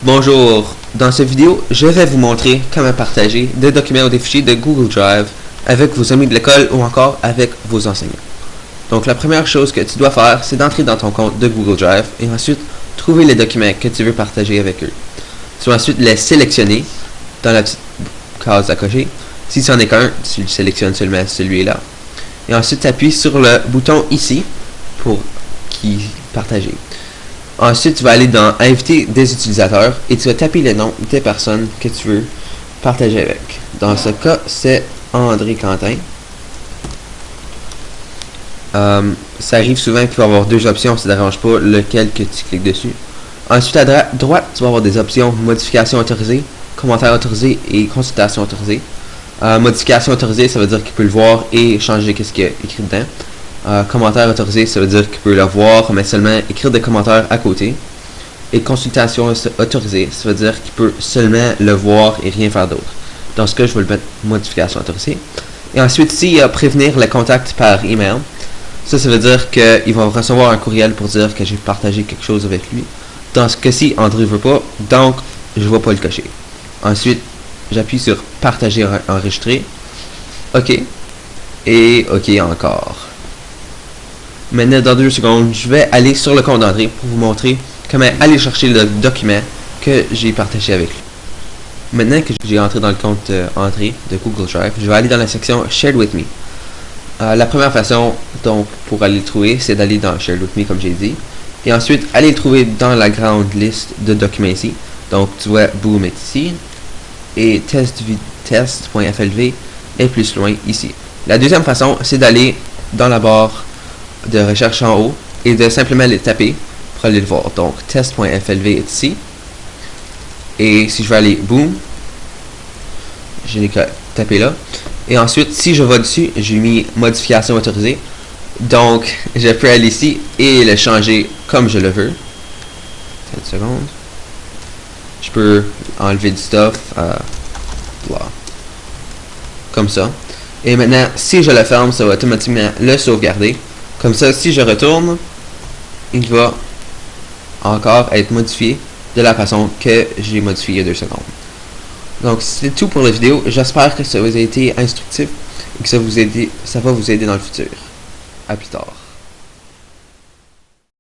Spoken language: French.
Bonjour, dans cette vidéo, je vais vous montrer comment partager des documents ou des fichiers de Google Drive avec vos amis de l'école ou encore avec vos enseignants. Donc la première chose que tu dois faire, c'est d'entrer dans ton compte de Google Drive et ensuite trouver les documents que tu veux partager avec eux. Tu vas ensuite les sélectionner dans la petite case à cocher. Si c'en est qu'un, tu sélectionnes seulement celui-là. Et ensuite, tu appuies sur le bouton ici pour partager. Ensuite, tu vas aller dans Inviter des utilisateurs et tu vas taper le nom des personnes que tu veux partager avec. Dans ce cas, c'est André Quentin. Ça arrive souvent qu'il va y avoir deux options, ça ne dérange pas lequel que tu cliques dessus. Ensuite, à droite, tu vas avoir des options modification autorisée, commentaire autorisé et consultation autorisée. Modification autorisée, ça veut dire qu'il peut le voir et changer ce qu'il y a écrit dedans. Commentaire autorisé, ça veut dire qu'il peut le voir, mais seulement écrire des commentaires à côté. Et consultation autorisée, ça veut dire qu'il peut seulement le voir et rien faire d'autre. Dans ce cas, je vais le mettre modification autorisée. Et ensuite, ici, il y a prévenir les contacts par email. Ça veut dire qu'il va recevoir un courriel pour dire que j'ai partagé quelque chose avec lui. Dans ce cas-ci, André ne veut pas, donc je ne vais pas le cocher. Ensuite, j'appuie sur partager enregistrer. OK. Et OK encore. Maintenant, dans 2 secondes, je vais aller sur le compte d'André pour vous montrer comment aller chercher le document que j'ai partagé avec lui. Maintenant que j'ai entré dans le compte André de Google Drive, je vais aller dans la section Shared with me. La première façon, donc, pour aller le trouver, c'est d'aller dans Shared with me, comme j'ai dit. Et ensuite, aller le trouver dans la grande liste de documents ici. Donc, tu vois, Boom est ici. Et test.flv est plus loin ici. La deuxième façon, c'est d'aller dans la barre de recherche en haut et de simplement les taper pour aller le voir. Donc test.flv est ici et si je vais aller boom, je l'ai tapé là et ensuite si je vais dessus, j'ai mis modification autorisée, donc je peux aller ici et le changer comme je le veux. 7 secondes. Je peux enlever du stuff comme ça et maintenant si je le ferme, ça va automatiquement le sauvegarder. Comme ça, si je retourne, il va encore être modifié de la façon que j'ai modifié il y a 2 secondes. Donc, c'est tout pour la vidéo. J'espère que ça vous a été instructif et que ça va vous aider dans le futur. À plus tard.